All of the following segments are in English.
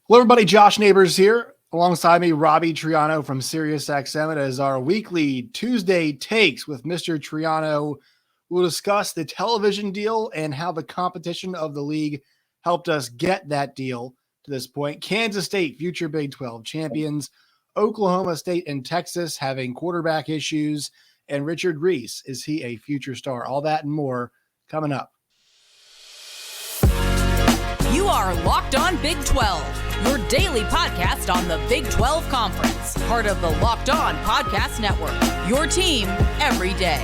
Hello, everybody. Josh Neighbors here. Alongside me, Robbie Triano from SiriusXM. It is our weekly Tuesday takes with Mr. Triano. We'll discuss the television deal and how the competition of the league helped us get that deal to this point. Kansas State, future Big 12 champions. Oklahoma State and Texas having quarterback issues. And Richard Reese, is he a future star? All that and more coming up. You are Locked On Big 12, your daily podcast on the Big 12 Conference, part of the Locked On Podcast Network, your team every day.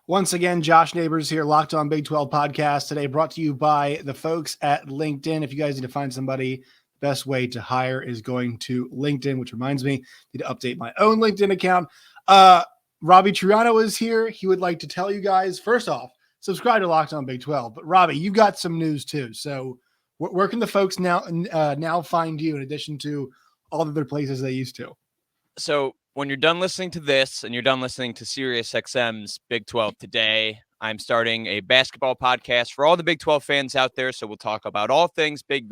Once again, Josh Neighbors here, Locked On Big 12 podcast today, brought to you by the folks at LinkedIn. If you guys need to find somebody, the best way to hire is going to LinkedIn, which reminds me, I need to update my own LinkedIn account. Robbie Triano is here. He would like to tell you guys, first off, subscribe to Locked On Big 12. But Robbie, you got some news too. So where can the folks now find you in addition to all the other places they used to? So when you're done listening to this and you're done listening to SiriusXM's Big 12 today, I'm starting a basketball podcast for all the Big 12 fans out there. So we'll talk about all things Big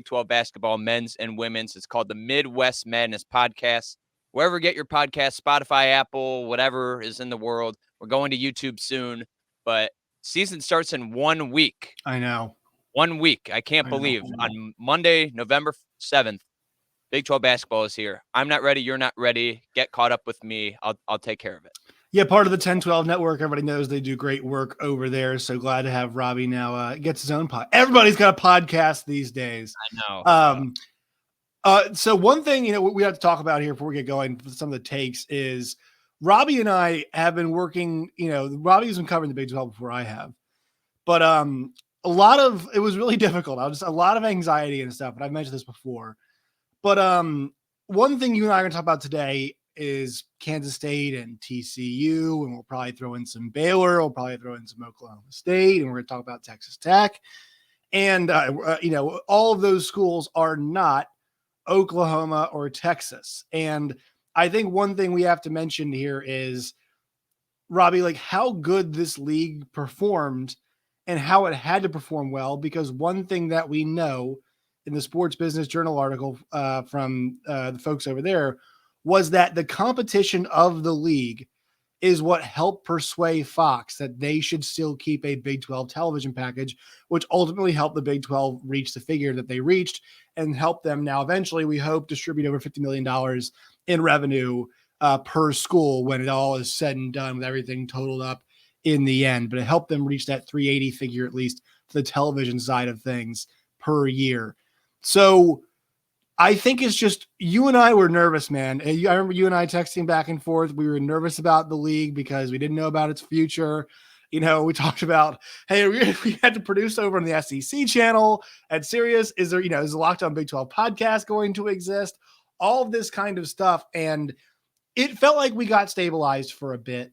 12 basketball, men's and women's. It's called the Midwest Madness Podcast. Wherever you get your podcast, Spotify, Apple, whatever is in the world. We're going to YouTube soon, but season starts in 1 week. I know. 1 week. I can't believe. On Monday, November 7th, Big 12 basketball is here. I'm not ready. You're not ready. Get caught up with me. I'll take care of it. Yeah, part of the 10-12 network. Everybody knows they do great work over there. So glad to have Robbie now gets his own pod. Everybody's got a podcast these days. I know. So one thing, we have to talk about here before we get going, some of the takes is Robbie and I have been working, Robbie's been covering the Big 12 before I have, but it was really difficult. A lot of anxiety and stuff, and I've mentioned this before, but one thing you and I are going to talk about today is Kansas State and TCU, and we'll probably throw in some Baylor, we'll probably throw in some Oklahoma State, and we're going to talk about Texas Tech. And, all of those schools are not Oklahoma or Texas. And I think one thing we have to mention here is, Robbie, like how good this league performed and how it had to perform well, because one thing that we know in the Sports Business Journal article from the folks over there was that the competition of the league is what helped persuade Fox that they should still keep a Big 12 television package, which ultimately helped the Big 12 reach the figure that they reached and help them now eventually, we hope, distribute over $50 million in revenue per school when it all is said and done with everything totaled up in the end. But it helped them reach that 380 figure, at least for the television side of things per year. So I think it's just you and I were nervous, man. I remember you and I texting back and forth. We were nervous about the league because we didn't know about its future. We talked about, hey, we had to produce over on the SEC channel at Sirius. Is there, is the Locked On Big 12 podcast going to exist? All of this kind of stuff. And it felt like we got stabilized for a bit.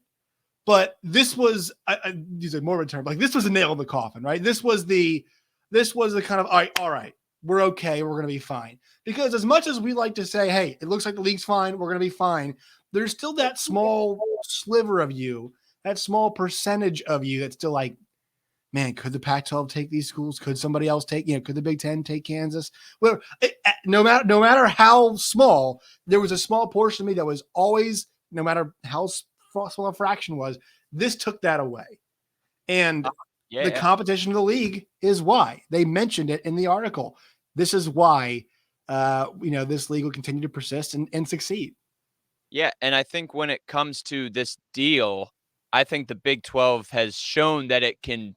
But this was, I use a more of a term, like this was a nail in the coffin, right? This was the kind of, all right, we're okay. We're going to be fine. Because as much as we like to say, hey, it looks like the league's fine, we're going to be fine, there's still that small sliver of you, that small percentage of you that's still like, man, could the Pac-12 take these schools? Could somebody else take, could the Big Ten take Kansas? Well, no matter how small, there was a small portion of me that was always, no matter how small a fraction was, this took that away. And the competition of the league is why. They mentioned it in the article. This is why, this league will continue to persist and succeed. Yeah, and I think when it comes to this deal, I think the Big 12 has shown that it can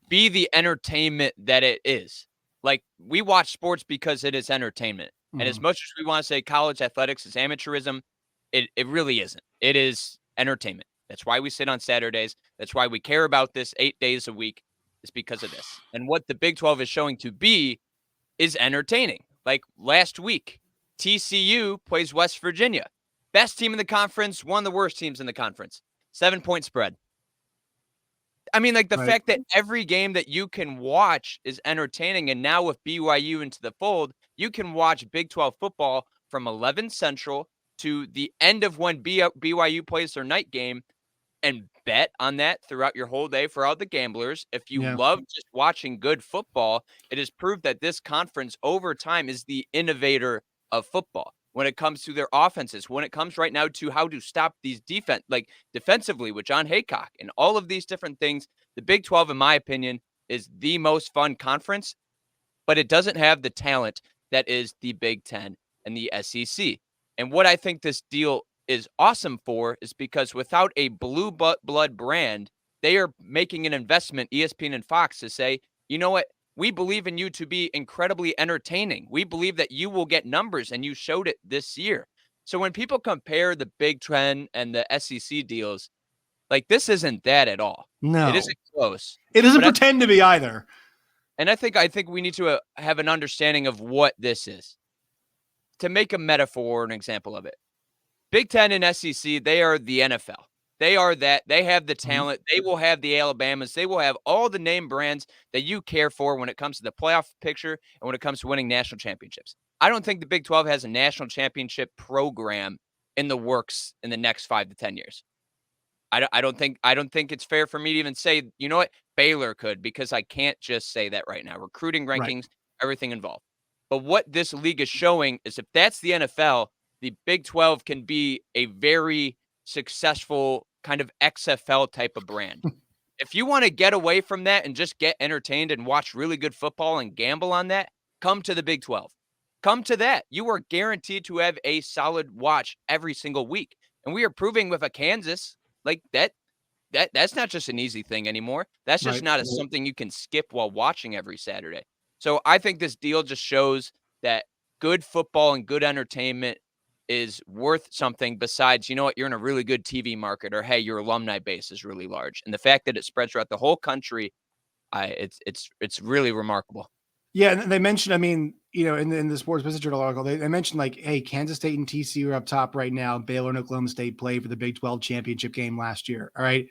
be the entertainment that it is. Like, we watch sports because it is entertainment. Mm-hmm. And as much as we want to say college athletics is amateurism, it really isn't. It is entertainment. That's why we sit on Saturdays. That's why we care about this 8 days a week. It's because of this. And what the Big 12 is showing to be is entertaining. Like last week, TCU plays West Virginia. Best team in the conference, one of the worst teams in the conference. 7-point spread. I mean, like the fact that every game that you can watch is entertaining. And now with BYU into the fold, you can watch Big 12 football from 11 Central to the end of when BYU plays their night game and bet on that throughout your whole day for all the gamblers. If you Yeah. love just watching good football, it is proved that this conference over time is the innovator of football when it comes to their offenses, when it comes right now to how to stop these defensively with John Haycock and all of these different things. The Big 12, in my opinion, is the most fun conference, but it doesn't have the talent that is the Big 10 and the SEC. And what I think this deal is awesome for is because without a blue blood brand, they are making an investment, ESPN and Fox, to say, you know what? We believe in you to be incredibly entertaining. We believe that you will get numbers, and you showed it this year. So when people compare the Big 10 and the SEC deals, like, this isn't that at all. No. It isn't close. It doesn't pretend to be either. And I think we need to have an understanding of what this is. To make a metaphor or an example of it, Big 10 and SEC, they are the NFL. They are that. They have the talent. They will have the Alabamas. They will have all the name brands that you care for when it comes to the playoff picture and when it comes to winning national championships. I don't think the Big 12 has a national championship program in the works in the next 5 to 10 years. I don't think it's fair for me to even say, you know what, Baylor could, because I can't just say that right now. Recruiting rankings, everything involved. But what this league is showing is if that's the NFL, the Big 12 can be a very successful kind of XFL type of brand. If you want to get away from that and just get entertained and watch really good football and gamble on that, come to the Big 12. Come to that. You are guaranteed to have a solid watch every single week. And we are proving with a Kansas like that's not just an easy thing anymore. That's just not something you can skip while watching every Saturday. So I think this deal just shows that good football and good entertainment is worth something besides, you know what, you're in a really good TV market, or hey, your alumni base is really large. And the fact that it spreads throughout the whole country, it's really remarkable. Yeah, and they mentioned, I mean, you know, in the Sports Business Journal article, they mentioned like, hey, Kansas State and TCU are up top right now. Baylor and Oklahoma State played for the Big 12 championship game last year. All right.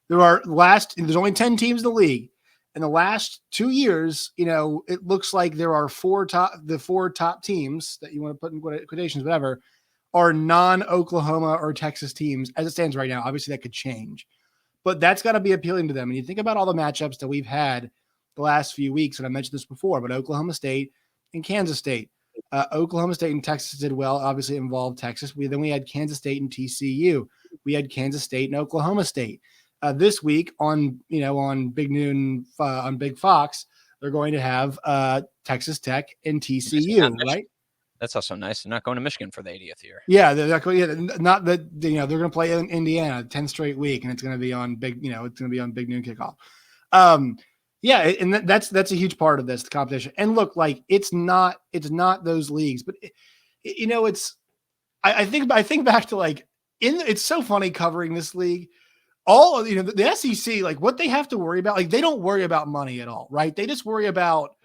There's only 10 teams in the league. In the last 2 years, you know, it looks like there are the four top teams that you want to put in quotations, whatever, are non-Oklahoma or Texas teams as it stands right now. Obviously that could change, but that's got to be appealing to them. And you think about all the matchups that we've had the last few weeks, and I mentioned this before, but Oklahoma State and Kansas State. Oklahoma State and Texas did well, obviously involved Texas. Then we had Kansas State and TCU. We had Kansas State and Oklahoma State. This week on Big Noon on Big Fox, they're going to have Texas Tech and TCU, right? That's also nice. They're not going to Michigan for the 80th year. Yeah, they're not going. Yeah, not that they're going to play in Indiana 10th straight week, and it's going to be on Big Noon kickoff. Yeah, and that's a huge part of this, the competition. And look, like it's not those leagues, but I think back to like it's so funny covering this league. All the SEC, like what they have to worry about, like they don't worry about money at all, right? They just worry about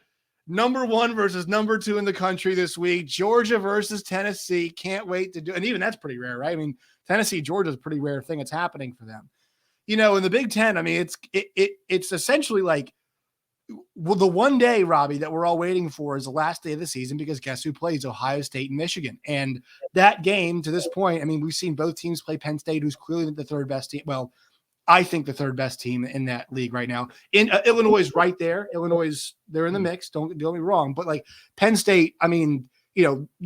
number 1 versus number 2 in the country this week, Georgia versus Tennessee. Can't wait to do, and even that's pretty rare, right? I mean, Tennessee, Georgia is a pretty rare thing that's happening for them. In the Big Ten, I mean, it's essentially like, well, the one day, Robbie, that we're all waiting for is the last day of the season, because guess who plays? Ohio State and Michigan. And that game, to this point, I mean, we've seen both teams play Penn State, who's clearly the third best team. Well, I think the third best team in that league right now. In Illinois is right there. Illinois, they're in the mix. Don't get me wrong, but like Penn State, I mean, they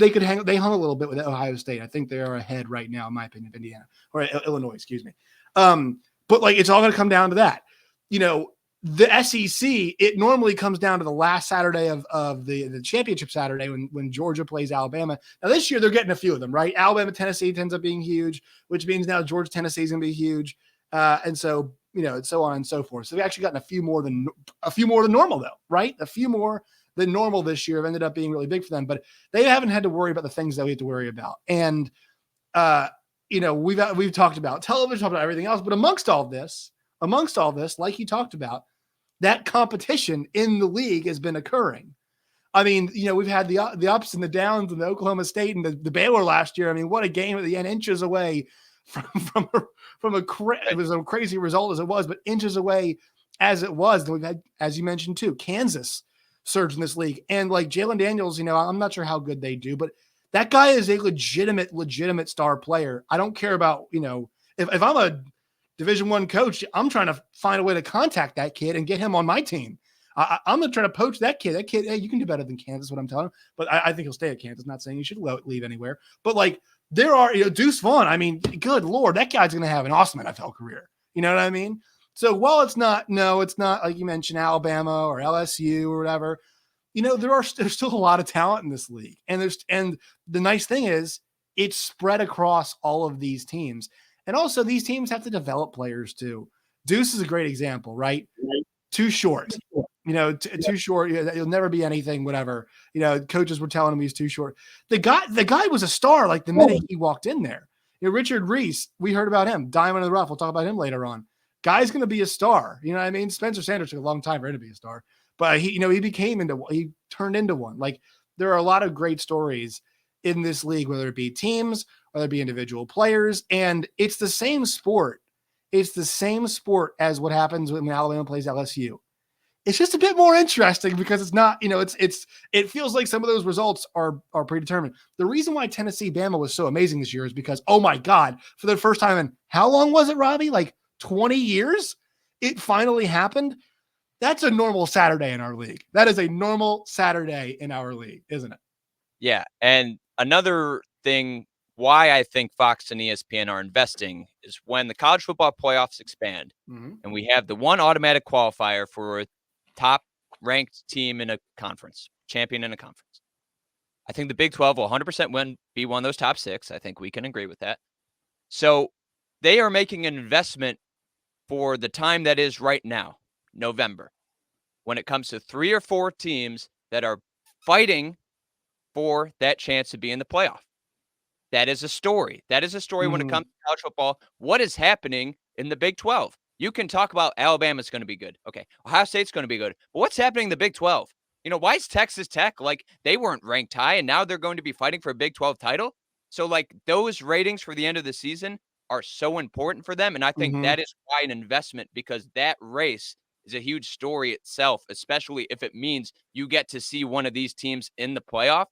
hung a little bit with Ohio State. I think they are ahead right now, in my opinion, of Indiana or Illinois, excuse me. But like it's all going to come down to that. The SEC, it normally comes down to the last Saturday of the championship Saturday when Georgia plays Alabama. Now this year they're getting a few of them, right? Alabama, Tennessee ends up being huge, which means now Georgia, Tennessee is going to be huge. And so, so on and so forth. So they've actually gotten a few more than normal though, right? A few more than normal this year have ended up being really big for them, but they haven't had to worry about the things that we have to worry about. And, we've talked about television, talked about everything else, but amongst all this, like you talked about, that competition in the league has been occurring. I mean, we've had the ups and the downs in the Oklahoma State and the Baylor last year. I mean, what a game at the end, inches away from it was a crazy result as it was, but inches away as it was. We've had, as you mentioned too, Kansas surge in this league, and like Jalen Daniels, I'm not sure how good they do, but that guy is a legitimate star player. I don't care about if I'm a Division I coach, I'm trying to find a way to contact that kid and get him on my team. I'm going to try to poach that kid. That kid, hey, you can do better than Kansas, what I'm telling him. But I think he'll stay at Kansas. Not saying you should leave anywhere. But like there are, Deuce Vaughn. I mean, good Lord, that guy's going to have an awesome NFL career. You know what I mean? So while it's not like you mentioned Alabama or LSU or whatever, there's still a lot of talent in this league. And the nice thing is it's spread across all of these teams. And also these teams have to develop players too. Deuce is a great example, right? Too short, too short. He'll never be anything, whatever. Coaches were telling him he's too short. The guy was a star like the minute he walked in there. Richard Reese, we heard about him, diamond in the rough. We'll talk about him later on. Guy's going to be a star. You know what I mean? Spencer Sanders took a long time for him to be a star, but he turned into one. Like there are a lot of great stories in this league, whether it be teams, whether it be individual players, and it's the same sport. It's the same sport as what happens when Alabama plays LSU. It's just a bit more interesting because it's not, it feels like some of those results are predetermined. The reason why Tennessee Bama was so amazing this year is because, oh my God, for the first time in how long was it, Robbie? Like 20 years? It finally happened. That's a normal Saturday in our league. That is a normal Saturday in our league, isn't it? Yeah. And another thing why I think Fox and ESPN are investing is when the college football playoffs expand and we have the one automatic qualifier for a top ranked team in a conference, champion in a conference. I think the Big 12 will 100% be one of those top 6. I think we can agree with that. So they are making an investment for the time that is right now, November, when it comes to 3 or 4 teams that are fighting for that chance to be in the playoff. That is a story. That is a story when it comes to college football. What is happening in the Big 12? You can talk about Alabama's going to be good. Okay. Ohio State's going to be good. But what's happening in the Big 12? Why is Texas Tech, like, they weren't ranked high, and now they're going to be fighting for a Big 12 title? So, like, those ratings for the end of the season are so important for them, and I think that is why an investment, because that race is a huge story itself, especially if it means you get to see one of these teams in the playoff.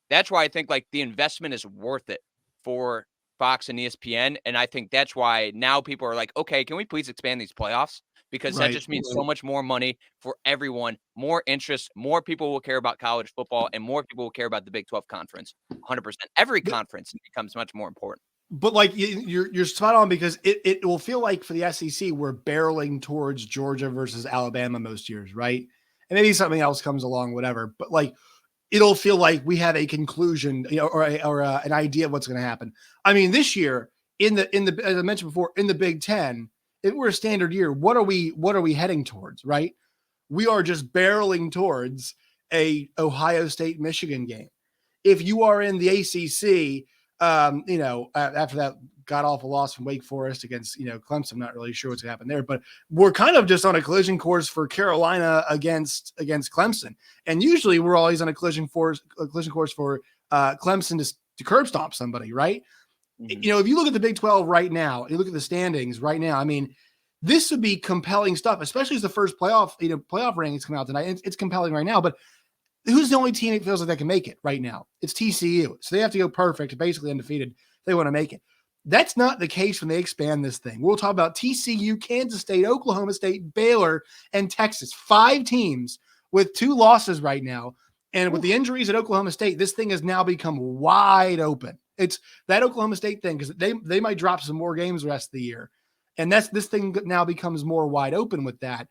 That's why I think like the investment is worth it for Fox and ESPN. And I think that's why now people are like, okay, can we please expand these playoffs? Because that just means so much more money for everyone, more interest, more people will care about college football, and more people will care about the Big 12 conference. 100%. Every conference becomes much more important. But like you're spot on, because it will feel like for the SEC, we're barreling towards Georgia versus Alabama most years, right? And maybe something else comes along, whatever. But like, it'll feel like we have a conclusion, or an idea of what's going to happen. I mean, this year in the as I mentioned before, in the Big Ten, if we're a standard year, what are we heading towards? Right, we are just barreling towards a Ohio State Michigan game. If you are in the ACC, after that god awful loss from Wake Forest against Clemson, I'm not really sure what's going to happen there, but we're kind of just on a collision course for Carolina against Clemson, and usually we're always on a collision course for Clemson to curb stomp somebody, right? If you look at the Big 12 right now, you look at the standings right now, I mean, this would be compelling stuff, especially as the first playoff rankings come out tonight. It's compelling right now, but who's the only team that feels like they can make it right now? It's TCU. So they have to go perfect, basically undefeated, if they want to make it. That's not the case when they expand this thing. We'll talk about TCU, Kansas State, Oklahoma State, Baylor, and Texas. 5 teams with 2 losses right now. And with the injuries at Oklahoma State, this thing has now become wide open. It's that Oklahoma State thing, because they might drop some more games the rest of the year. And this thing now becomes more wide open with that.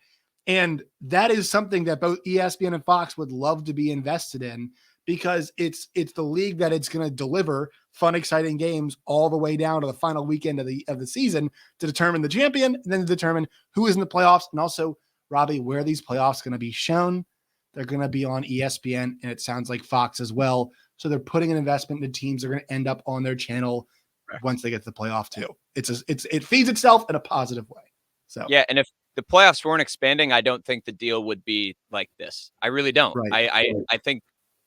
And that is something that both ESPN and Fox would love to be invested in, because it's the league that it's going to deliver fun, exciting games all the way down to the final weekend of the season to determine the champion, and then to determine who is in the playoffs. And also, Robbie, where are these playoffs going to be shown? They're going to be on ESPN, and it sounds like Fox as well. So they're putting an investment into teams that are going to end up on their channel once they get to the playoff too. It feeds itself in a positive way. So yeah, and if the playoffs weren't expanding, I don't think the deal would be like this. I really don't. Right. I think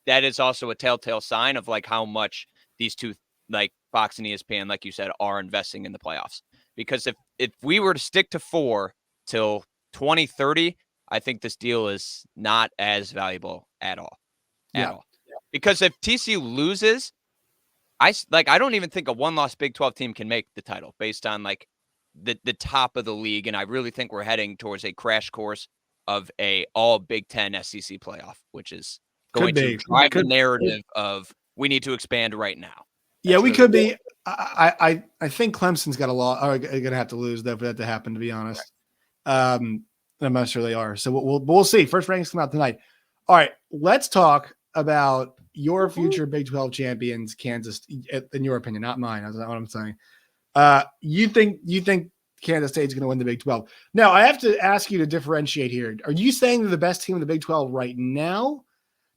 that is also a telltale sign of like how much these two, like Fox and ESPN, like you said, are investing in the playoffs. Because if we were to stick to 4 till 2030, I think this deal is not as valuable at all. At all. Because if TCU loses, I don't even think a 1-loss Big 12 team can make the title based on like the top of the league, and I really think we're heading towards a crash course of a all Big Ten SEC playoff, which is going to drive the narrative of we need to expand right now. Yeah, we could be. I think Clemson's got a lot. Are going to have to lose though for that to happen. To be honest, I'm not sure they are. So we'll see. First rankings come out tonight. All right, let's talk about your future Big 12 champions, Kansas. In your opinion, not mine. That's not what I'm saying. You think Kansas State's going to win the Big 12? Now, I have to ask you to differentiate here. Are you saying they're the best team in the Big 12 right now?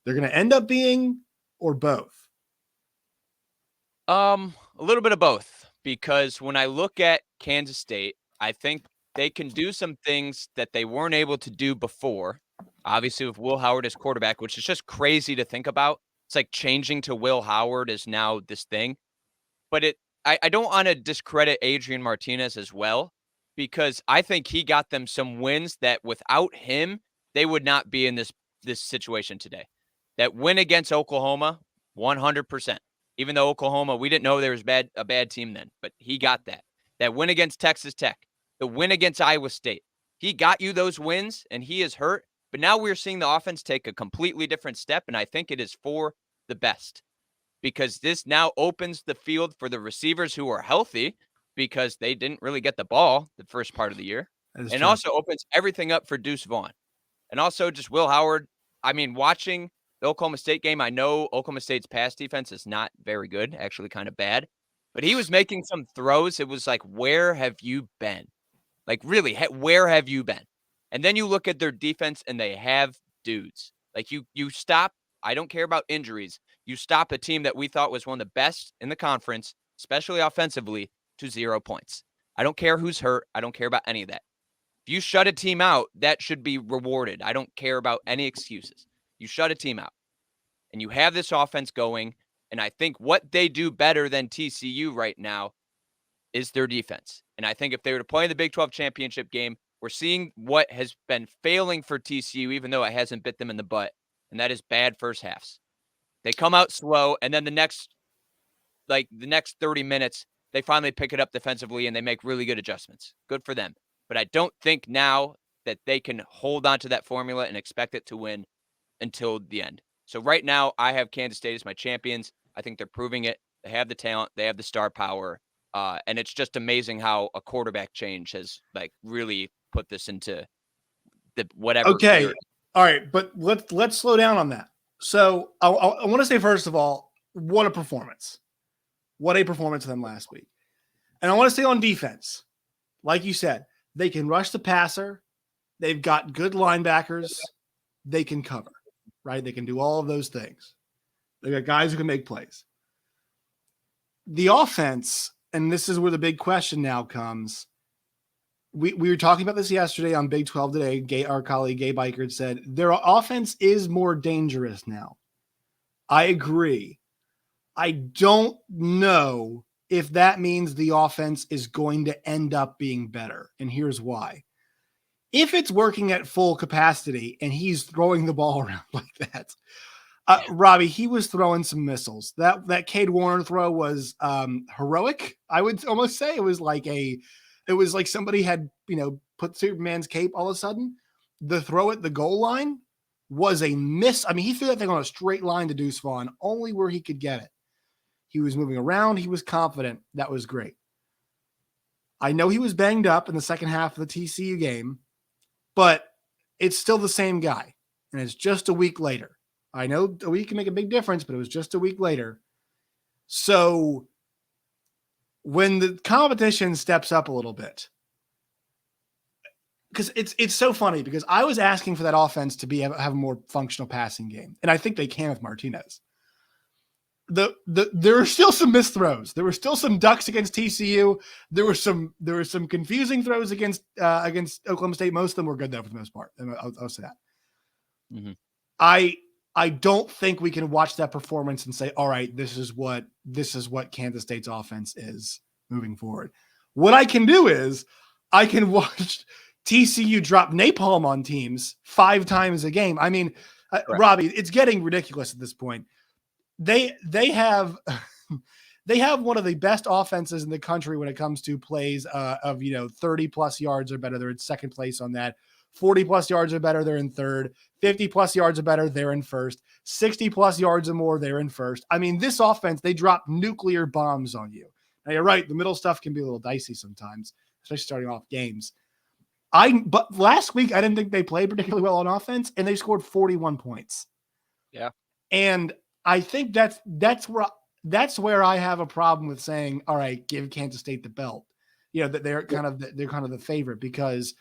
They're going to end up being, or both? A little bit of both, because when I look at Kansas State, I think they can do some things that they weren't able to do before. Obviously, with Will Howard as quarterback, which is just crazy to think about. It's like changing to Will Howard is now this thing. But I don't want to discredit Adrian Martinez as well, because I think he got them some wins that without him, they would not be in this situation today. That win against Oklahoma, 100%. Even though Oklahoma, we didn't know there was a bad team then, but he got that. That win against Texas Tech, the win against Iowa State. He got you those wins, and he is hurt. But now we're seeing the offense take a completely different step, and I think it is for the best, because this now opens the field for the receivers who are healthy, because they didn't really get the ball the first part of the year, and also opens everything up for Deuce Vaughn. And also just Will Howard. I mean, watching the Oklahoma State game, I know Oklahoma State's pass defense is not very good, actually kind of bad, but he was making some throws. It was like, where have you been? Like, really, where have you been? And then you look at their defense, and they have dudes. Like, you stop. I don't care about injuries. You stop a team that we thought was one of the best in the conference, especially offensively, to 0 points. I don't care who's hurt. I don't care about any of that. If you shut a team out, that should be rewarded. I don't care about any excuses. You shut a team out, and you have this offense going, and I think what they do better than TCU right now is their defense. And I think if they were to play in the Big 12 championship game, we're seeing what has been failing for TCU, even though it hasn't bit them in the butt, and that is bad first halves. They come out slow, and then the next 30 minutes, they finally pick it up defensively, and they make really good adjustments. Good for them. But I don't think now that they can hold on to that formula and expect it to win until the end. So right now, I have Kansas State as my champions. I think they're proving it. They have the talent. They have the star power. And it's just amazing how a quarterback change has really put this into the whatever. Okay. All right. But let's slow down on that. So I want to say, first of all, what a performance. What a performance of them last week. And I want to say on defense, like you said, they can rush the passer. They've got good linebackers. They can cover, right? They can do all of those things. They got guys who can make plays. The offense, and this is where the big question now comes. We were talking about this yesterday on Big 12 today. Our colleague Gabe Eichert said their offense is more dangerous now. I agree. I don't know if that means the offense is going to end up being better. And here's why. If it's working at full capacity and he's throwing the ball around like that, Robbie, he was throwing some missiles. That Cade Warner throw was heroic. I would almost say it was like somebody had, put Superman's cape all of a sudden. The throw at the goal line was a miss. I mean, he threw that thing on a straight line to Deuce Vaughn, only where he could get it. He was moving around. He was confident. That was great. I know he was banged up in the second half of the TCU game, but it's still the same guy. And it's just a week later. I know a week can make a big difference, but it was just a week later. So when the competition steps up a little bit, because it's so funny, because I was asking for that offense to have a more functional passing game, and I think they can with Martinez. There are still some missed throws. There were still some ducks against TCU. There were some confusing throws against Oklahoma State. Most of them were good though for the most part. I'll say that. Mm-hmm. I don't think we can watch that performance and say, all right, this is what Kansas State's offense is moving forward. What I can do is I can watch TCU drop napalm on teams 5 times a game. I mean, Robbie, it's getting ridiculous at this point. They have they have one of the best offenses in the country when it comes to plays of 30 plus yards or better. They're in second place on that. 40 plus yards or better, they're in third. 50 plus yards or better, they're in first. 60 plus yards or more, they're in first. I mean, this offense, they drop nuclear bombs on you. Now, you're right. The middle stuff can be a little dicey sometimes, especially starting off games. But last week, I didn't think they played particularly well on offense, and they scored 41 points. Yeah. And I think that's where I have a problem with saying, all right, give Kansas State the belt. That they're kind of the favorite, because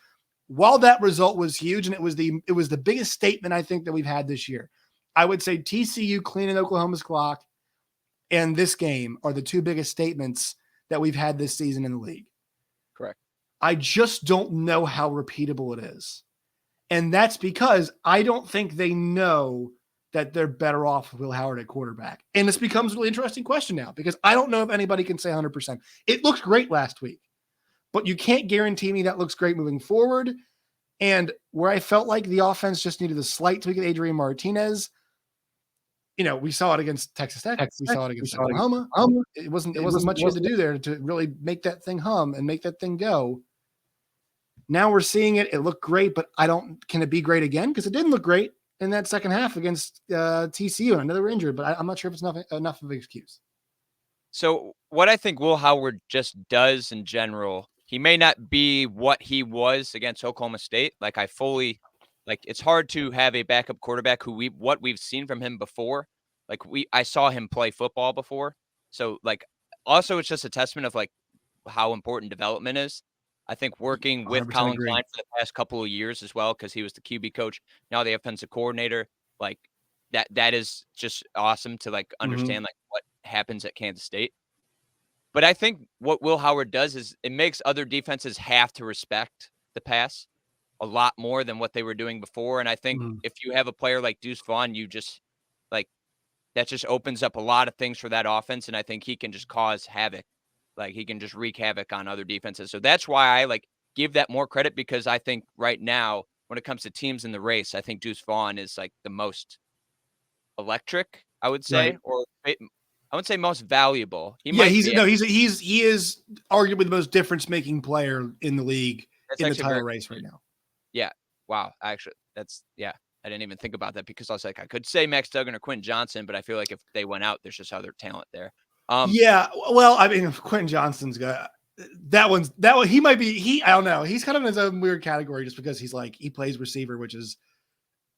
while that result was huge and it was the biggest statement I think that we've had this year, I would say TCU cleaning Oklahoma's clock and this game are the two biggest statements that we've had this season in the league. Correct. I just don't know how repeatable it is. And that's because I don't think they know that they're better off with Will Howard at quarterback. And this becomes a really interesting question now, because I don't know if anybody can say 100%. It looked great last week, but you can't guarantee me that looks great moving forward. And where I felt like the offense just needed a slight tweak at Adrian Martinez, we saw it against Texas Tech. We saw it against Oklahoma. It wasn't much you had to do there to really make that thing hum and make that thing go. Now we're seeing it. It looked great, but can it be great again? Because it didn't look great in that second half against TCU. And I know they were injured, but I'm not sure if it's enough of an excuse. So what I think Will Howard just does in general, he may not be what he was against Oklahoma State. It's hard to have a backup quarterback what we've seen from him before. I saw him play football before. So also it's just a testament of how important development is. I think working with Colin Klein for the past couple of years as well, because he was the QB coach, now the offensive coordinator, that is just awesome to understand what happens at Kansas State. But I think what Will Howard does is it makes other defenses have to respect the pass a lot more than what they were doing before. And I think if you have a player like Deuce Vaughn, you just that just opens up a lot of things for that offense. And I think he can just cause havoc. He can just wreak havoc on other defenses. So that's why I give that more credit, because I think right now, when it comes to teams in the race, I think Deuce Vaughn is the most electric, I would say, or I would say most valuable. He is arguably the most difference-making player in the league in the title race right now. Yeah. Wow. Actually, I didn't even think about that, because I was I could say Max Duggan or Quentin Johnson, but I feel like if they went out, there's just other talent there. Well, I mean, if Quentin Johnston's got that one, he might be, I don't know. He's kind of in his own weird category just because he's he plays receiver, which is,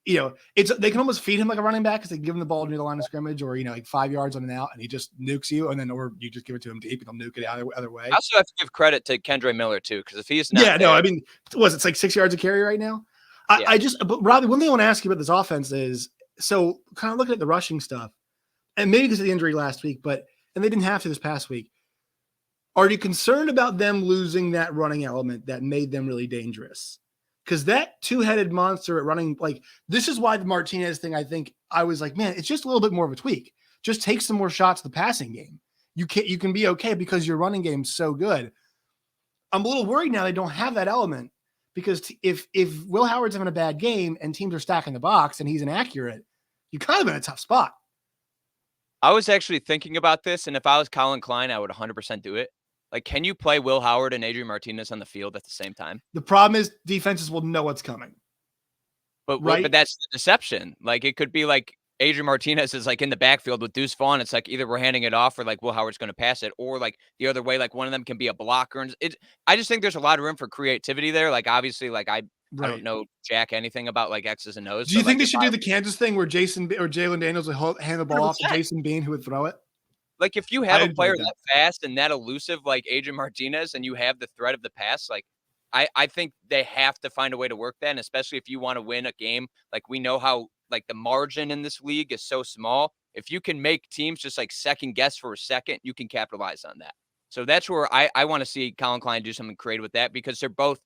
they can almost feed him like a running back because they give him the ball near the line of scrimmage, or, 5 yards on and out, and he just nukes you, or you just give it to him deep and he'll nuke it other way. I also have to give credit to Kendra Miller too, because if he's not I mean, it's 6 yards of carry right now. But Robbie, one thing I want to ask you about this offense is, so kind of looking at the rushing stuff, and maybe because of the injury last week, and they didn't have to this past week. Are you concerned about them losing that running element that made them really dangerous? Because that two-headed monster at running, this is why the Martinez thing, I think I was man, it's just a little bit more of a tweak. Just take some more shots to the passing game. You can be okay because your running game's so good. I'm a little worried now they don't have that element, because if Will Howard's having a bad game and teams are stacking the box and he's inaccurate, you're kind of in a tough spot. I was actually thinking about this, and if I was Colin Klein, I would 100% do it. Can you play Will Howard and Adrian Martinez on the field at the same time? The problem is defenses will know what's coming. But that's the deception. It could be Adrian Martinez is in the backfield with Deuce Vaughn. It's either we're handing it off, or Will Howard's going to pass it, or the other way, one of them can be a blocker. And I just think there's a lot of room for creativity there. Obviously, I don't know jack anything about X's and O's. Do you think they should do the Kansas thing where Jalen Daniels would hand the ball off to Jason Bean, who would throw it? If you have a player that fast and that elusive like Adrian Martinez, and you have the threat of the pass, I think they have to find a way to work that. And especially if you want to win a game, we know how the margin in this league is so small. If you can make teams just second guess for a second, you can capitalize on that. So that's where I want to see Colin Klein do something creative with that, because they're both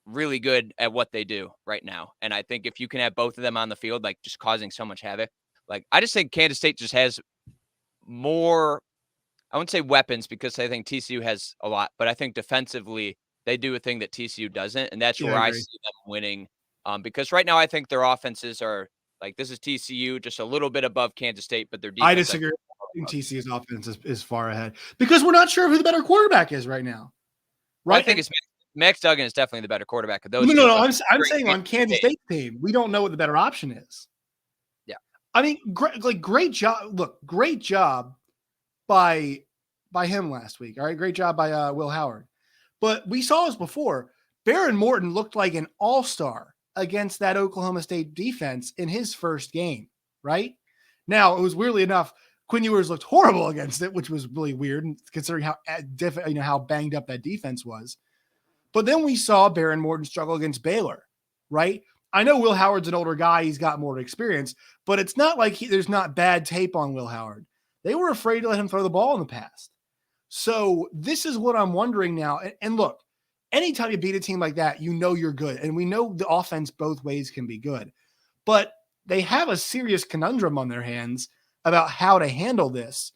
really good at what they do right now. And I think if you can have both of them on the field, just causing so much havoc, I just think Kansas State just has more, I wouldn't say weapons, because I think TCU has a lot, but I think defensively they do a thing that TCU doesn't. And that's where I see them winning. Because right now I think their offenses are this is TCU just a little bit above Kansas State, but their defense. I disagree. think TCU's offense is far ahead because we're not sure who the better quarterback is right now. Right? Well, I think it's Max Duggan is definitely the better quarterback of those. No. I'm saying on Kansas State team, we don't know what the better option is. Yeah. I mean, great job. Look, great job by him last week. All right. Great job by Will Howard. But we saw this before. Baron Morton looked like an all-star against that Oklahoma State defense in his first game, right? Now, it was weirdly enough, Quinn Ewers looked horrible against it, which was really weird considering how banged up that defense was. But then we saw Baron Morton struggle against Baylor, right? I know Will Howard's an older guy. He's got more experience, but it's not like there's not bad tape on Will Howard. They were afraid to let him throw the ball in the past. So this is what I'm wondering now. And look, anytime you beat a team like that, you know you're good. And we know the offense both ways can be good. But they have a serious conundrum on their hands about how to handle this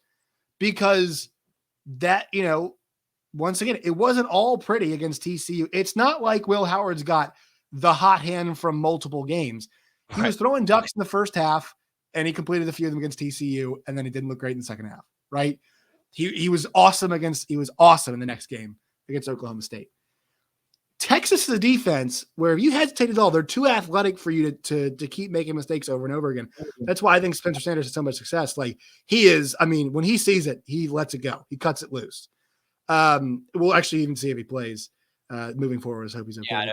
because that, once again, it wasn't all pretty against TCU. It's not like Will Howard's got the hot hand from multiple games. He was throwing ducks in the first half, and he completed a few of them against TCU, and then he didn't look great in the second half, right? He was awesome in the next game against Oklahoma State. Texas is a defense where if you hesitate at all, they're too athletic for you to keep making mistakes over and over again. That's why I think Spencer Sanders has so much success. Like he is, I mean, when he sees it, he lets it go. He cuts it loose. We'll actually even see if he plays moving forward. I hope he's okay.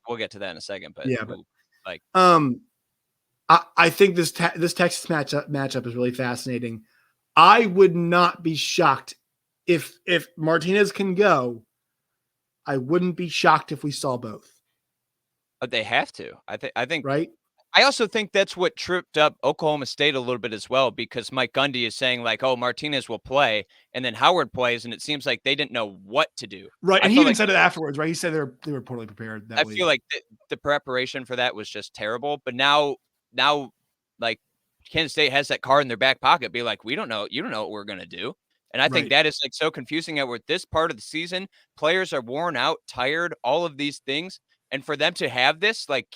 We'll get to that in a second. But I think this Texas matchup is really fascinating. I would not be shocked if Martinez can go. I wouldn't be shocked if we saw both. But they have to. I think right. I also think that's what tripped up Oklahoma State a little bit as well, because Mike Gundy is saying like, "Oh, Martinez will play," and then Howard plays, and it seems like they didn't know what to do. Right, and he even said it afterwards. Right, he said they were poorly prepared. I feel like the preparation for that was just terrible. But now, like Kansas State has that card in their back pocket, be like, "We don't know. You don't know what we're gonna do." And I think that is like so confusing that with this part of the season, players are worn out, tired, all of these things. And for them to have this, like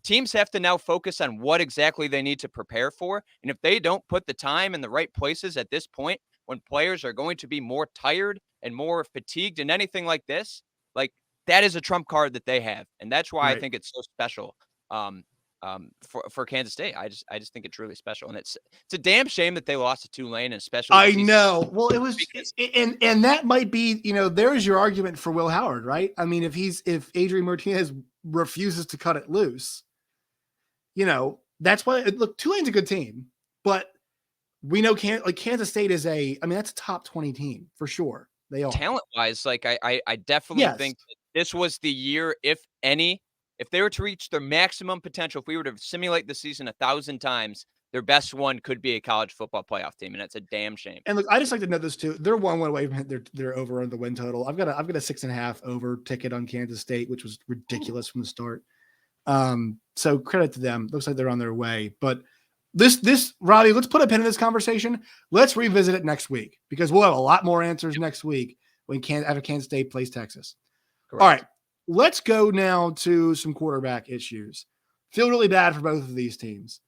teams have to now focus on what exactly they need to prepare for. And if they don't put the time in the right places at this point, when players are going to be more tired and more fatigued and anything like this, like that is a trump card that they have. And that's why I think it's so special. For Kansas State, I just think it's really special, and it's a damn shame that they lost to Tulane, and especially I know. Well, it was, and that might be, there's your argument for Will Howard, right? I mean, if Adrian Martinez refuses to cut it loose, that's why. Look, Tulane's a good team, but we know Kansas State is that's a top 20 team for sure. They are talent wise. Like I definitely think that this was the year, if any. If they were to reach their maximum potential, if we were to simulate the season 1,000 times, their best one could be a college football playoff team, and that's a damn shame. And look, I just like to know this too. They're 1 away from they're over on the win total. I've got a 6.5 over ticket on Kansas State, which was ridiculous from the start. So credit to them. Looks like they're on their way. But this Robbie, let's put a pin in this conversation. Let's revisit it next week because we'll have a lot more answers next week after Kansas State plays Texas. Correct. All right. Let's go now to some quarterback issues. Feel really bad for both of these teams.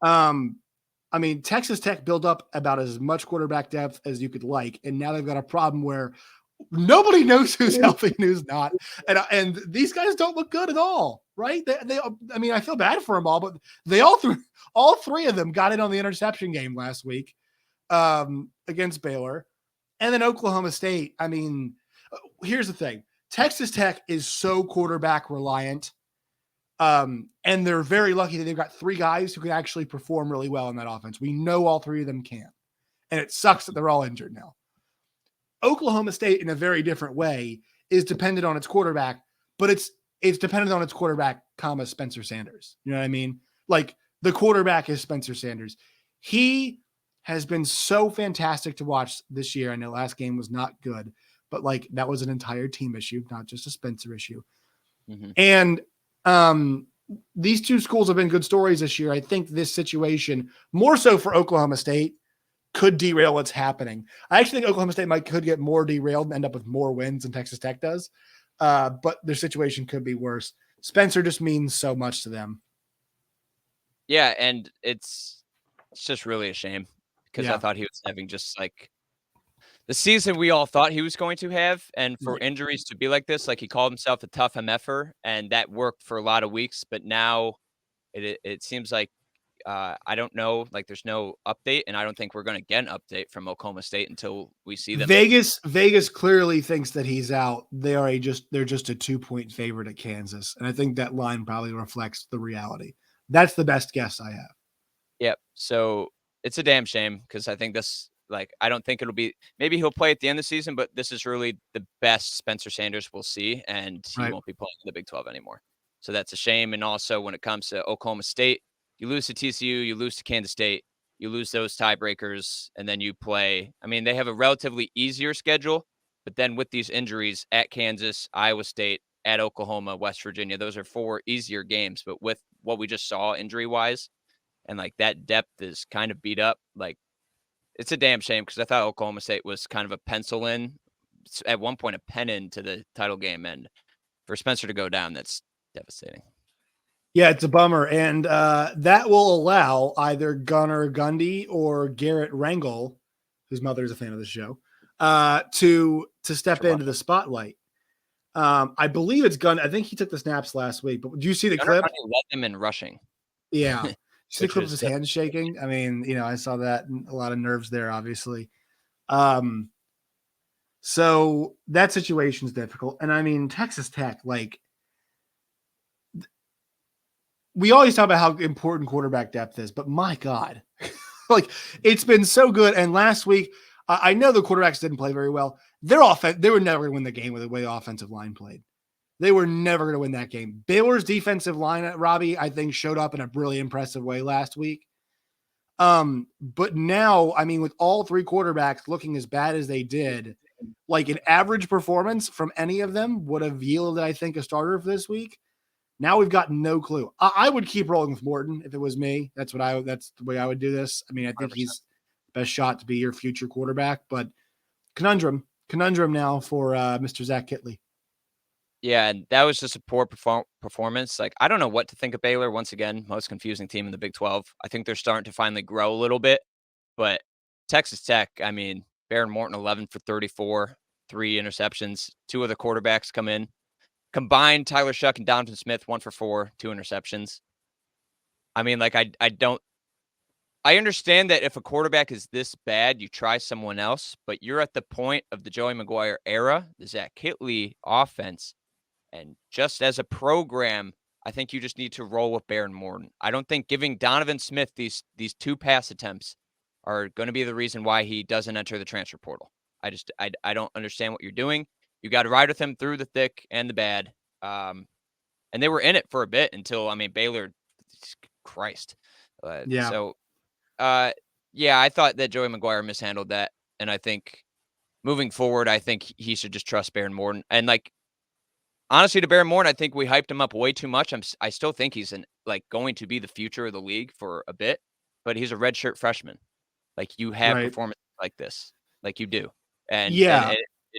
Texas Tech built up about as much quarterback depth as you could like, and now they've got a problem where nobody knows who's healthy and who's not. And these guys don't look good at all, right? I feel bad for them all, but all three of them got in on the interception game last week against Baylor. And then Oklahoma State. Here's the thing. Texas Tech is so quarterback reliant, and they're very lucky that they've got 3 guys who can actually perform really well in that offense. We know all 3 of them can, and it sucks that they're all injured now. Oklahoma State, in a very different way, is dependent on its quarterback, but it's dependent on its quarterback, Spencer Sanders. You know what I mean? Like the quarterback is Spencer Sanders. He has been so fantastic to watch this year. I know last game was not good, but that was an entire team issue, not just a Spencer issue. Mm-hmm. And these 2 schools have been good stories this year. I think this situation, more so for Oklahoma State, could derail what's happening. I actually think Oklahoma State could get more derailed and end up with more wins than Texas Tech does. But their situation could be worse. Spencer just means so much to them. Yeah, and it's just really a shame because I thought he was having just like the season we all thought he was going to have. And for injuries to be like this, like he called himself a tough MFer, and that worked for a lot of weeks. But now it seems like I don't know, like there's no update, and I don't think we're going to get an update from Oklahoma State until we see them. Vegas clearly thinks that he's out. They're just a 2-point favorite at Kansas, and I think that line probably reflects the reality. That's the best guess I have. Yep. So it's a damn shame because I think this, like, I don't think it'll be. Maybe he'll play at the end of the season, but this is really the best Spencer Sanders we'll see, and he won't be playing in the Big 12 anymore. So that's a shame. And also, when it comes to Oklahoma State, you lose to TCU, you lose to Kansas State, you lose those tiebreakers, and then you play. I mean, they have a relatively easier schedule, but then with these injuries at Kansas, Iowa State, at Oklahoma, West Virginia, those are 4 easier games. But with what we just saw injury-wise, and like that depth is kind of beat up, like it's a damn shame because I thought Oklahoma State was kind of a pencil in, at one point a pen in to the title game, and for Spencer to go down, that's devastating. Yeah, it's a bummer. And that will allow either Gunnar Gundy or Garrett Rangel, whose mother is a fan of the show, to step into the spotlight. I believe it's Gundy. I think he took the snaps last week, but do you see the clip? Gunnar led them in rushing. Yeah. See the clip of his hands shaking? I mean, I saw that, and a lot of nerves there, obviously. So that situation is difficult. And I mean, Texas Tech, like, we always talk about how important quarterback depth is, but my God, like, it's been so good. And last week, I know the quarterbacks didn't play very well. They were never going to win the game with the way the offensive line played. They were never going to win that game. Baylor's defensive line, Robbie, I think showed up in a really impressive way last week. But now, I mean, with all 3 quarterbacks looking as bad as they did, like an average performance from any of them would have yielded, I think, a starter for this week. Now we've got no clue. I would keep rolling with Morton if it was me. That's the way I would do this. I mean, I think 100%. He's best shot to be your future quarterback, but conundrum now for Mr. Zach Kittley. Yeah, and that was just a poor performance. Like, I don't know what to think of Baylor. Once again, most confusing team in the Big 12. I think they're starting to finally grow a little bit. But Texas Tech, I mean, Baron Morton, 11 for 34, 3 interceptions. 2 of the quarterbacks come in. Combined, Tyler Shuck and Donovan Smith, 1 for 4, 2 interceptions. I mean, like, I understand that if a quarterback is this bad, you try someone else. But you're at the point of the Joey McGuire era, the Zach Kittley offense. And just as a program, I think you just need to roll with Baron Morton. I don't think giving Donovan Smith these 2 pass attempts are going to be the reason why he doesn't enter the transfer portal. I don't understand what you're doing. You got to ride with him through the thick and the bad. And they were in it for a bit until, I mean, Baylor, Christ. Yeah. So, I thought that Joey McGuire mishandled that. And I think moving forward, I think he should just trust Baron Morton. And like, honestly, to Baron Morton, I think we hyped him up way too much. I still think he's going to be the future of the league for a bit, but he's a redshirt freshman. Like, you have performances like this, like you do, and it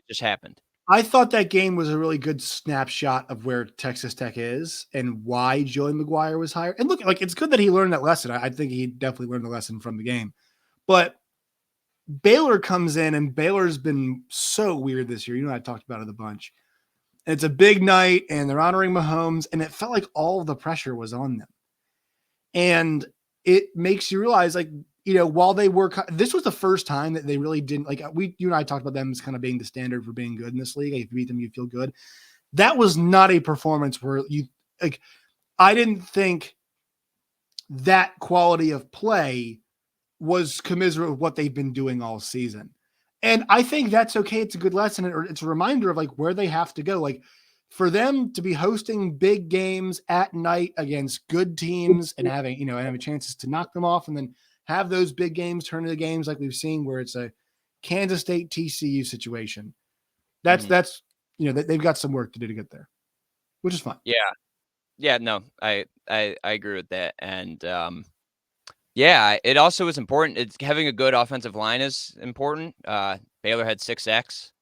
just happened. I thought that game was a really good snapshot of where Texas Tech is and why Joey McGuire was hired. And look, like, it's good that he learned that lesson. I think he definitely learned the lesson from the game. But Baylor comes in, and Baylor's been so weird this year. I talked about it a bunch. And it's a big night, and they're honoring Mahomes, and it felt like all of the pressure was on them. And it makes you realize, like, while they were, this was the first time that they really didn't, like, you and I talked about them as kind of being the standard for being good in this league. Like, if you beat them, you feel good. That was not a performance where I didn't think that quality of play was commensurate with what they've been doing all season. And I think that's okay. It's a good lesson. It's a reminder of like where they have to go. Like, for them to be hosting big games at night against good teams and having, having chances to knock them off, and then have those big games turn into games like we've seen where it's a Kansas State TCU situation. That's they've got some work to do to get there, which is fine. Yeah. No, I agree with that. And it also is important. It's having a good offensive line is important. Baylor had 6 sacks.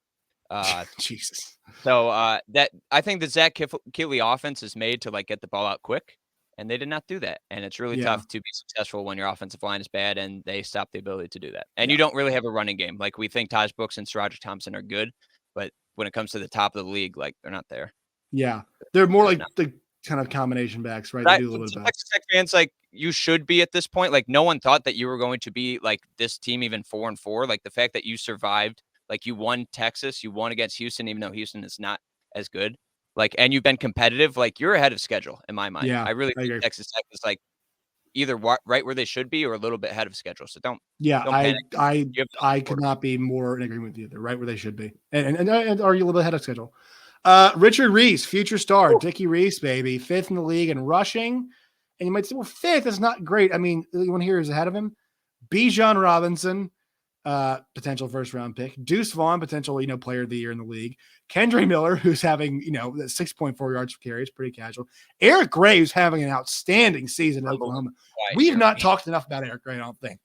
Jesus. So that I think the Zach Kittley offense is made to like get the ball out quick, And they did not do that. And it's really tough to be successful when your offensive line is bad and they stop the ability to do that. And you don't really have a running game. Like, we think Taj Brooks and Sarajic Thompson are good, but when it comes to the top of the league, like, they're not there. Yeah. They're more like the kind of combination backs, right? They do a little bit better. Texas Tech fans, like, you should be at this point. Like, no one thought that you were going to be like this team even 4-4. Like, the fact that you survived, like, you won Texas, you won against Houston, even though Houston is not as good. Like, and you've been competitive, like, you're ahead of schedule in my mind. Yeah, I really think agree. Texas Tech is like either right where they should be or a little bit ahead of schedule. So don't panic. I could not be more in agreement with you. They're right where they should be. And are you a little bit ahead of schedule? Richard Reese, future star, Dickie Reese, baby, 5th in the league in rushing. And you might say, well, 5th is not great. I mean, you want to hear who's ahead of him? Bijan Robinson, potential first-round pick. Deuce Vaughn, potential, player of the year in the league. Kendra Miller, who's having, 6.4 yards per carry, is pretty casual. Eric Gray, who's having an outstanding season in Oklahoma. We have not talked enough about Eric Gray, I don't think.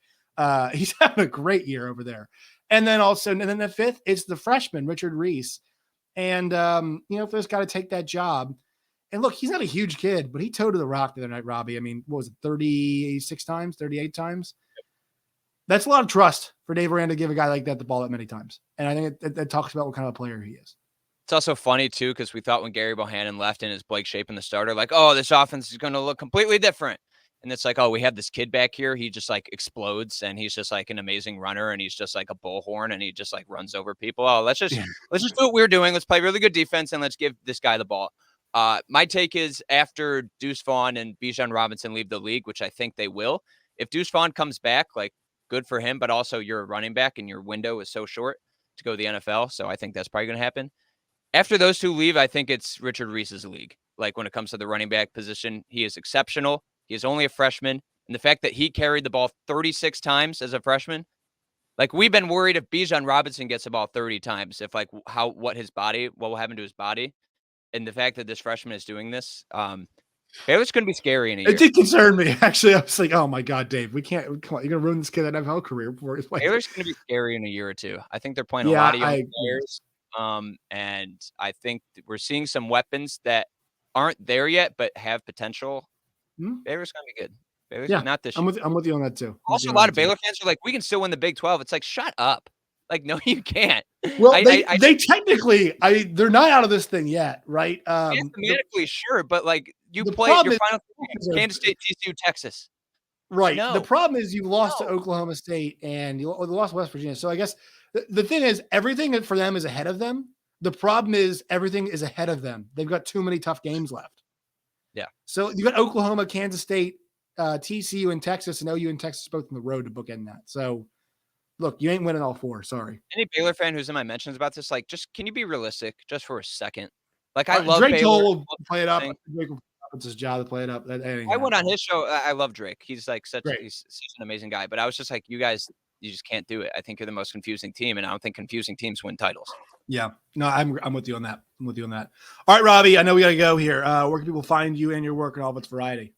He's having a great year over there. And then the 5th, it's the freshman, Richard Reese. And, if there's got to take that job. And look, he's not a huge kid, but he towed to the rock the other night, Robbie. I mean, what was it, 36 times, 38 times? That's a lot of trust for Dave Aranda to give a guy like that the ball that many times. And I think it talks about what kind of a player he is. It's also funny, too, because we thought when Gary Bohannon left and is Blake Shapen the starter, like, oh, this offense is going to look completely different. And it's like, oh, we have this kid back here. He just, like, explodes, and he's just, like, an amazing runner, and he's just, like, a bullhorn, and he just, like, runs over people. Oh, let's just do what we're doing. Let's play really good defense, and let's give this guy the ball. My take is after Deuce Vaughn and Bijan Robinson leave the league, which I think they will, if Deuce Vaughn comes back, like, good for him, but also you're a running back, and your window is so short to go to the NFL, so I think that's probably going to happen. After those two leave, I think it's Richard Reese's league. Like, when it comes to the running back position, he is exceptional. He is only a freshman. And the fact that he carried the ball 36 times as a freshman, like, we've been worried if Bijan Robinson gets the ball 30 times, if what will happen to his body. And the fact that this freshman is doing this, Baylor's going to be scary in a year. It did concern me, actually. I was like, oh my God, Dave, come on, you're going to ruin this kid's NFL career before he's playing. Baylor's going to be scary in a year or two. I think they're playing a lot of young players. And I think we're seeing some weapons that aren't there yet, but have potential. Baylor's going to be good. Baylor's not this year. I'm with you on that too. Also, a lot of Baylor fans are like, we can still win the Big 12. It's like, shut up. Like, no, you can't. Well, they technically, they're not out of this thing yet, right? Mathematically, sure, but like, you played your final three, Kansas State, TCU, Texas. Right. No. The problem is you lost to Oklahoma State and you lost to West Virginia. So I guess the thing is, everything for them is ahead of them. The problem is everything is ahead of them. They've got too many tough games left. Yeah. So you got Oklahoma, Kansas State, TCU, and Texas, and OU and Texas both on the road to bookend that. So look, you ain't winning all four. Sorry. Any Baylor fan who's in my mentions about this, like, just can you be realistic just for a second? Like, I love Drake Baylor. Toll will play it up. Drake will it's his job to play it up. I went on his show. I love Drake. He's like he's such an amazing guy. But I was just like, you guys, you just can't do it. I think you're the most confusing team, and I don't think confusing teams win titles. Yeah, no, I'm with you on that. All right, Robbie, I know we got to go here. Where can people find you and your work and all of its variety?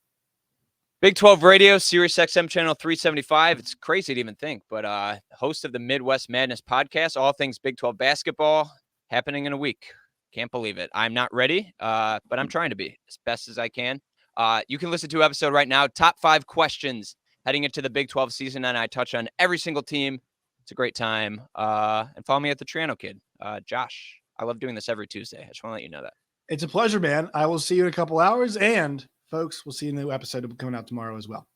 Big 12 Radio, SiriusXM channel 375. It's crazy to even think, but host of the Midwest Madness podcast, all things Big 12 basketball, happening in a week. Can't believe it. I'm not ready, but I'm trying to be as best as I can. You can listen to an episode right now, top 5 questions heading into the Big 12 season, and I touch on every single team. It's a great time. And follow me at the Triano Kid. Josh, I love doing this every Tuesday. I just want to let you know that. It's a pleasure, man. I will see you in a couple hours, and folks, we'll see you in the new episode coming out tomorrow as well.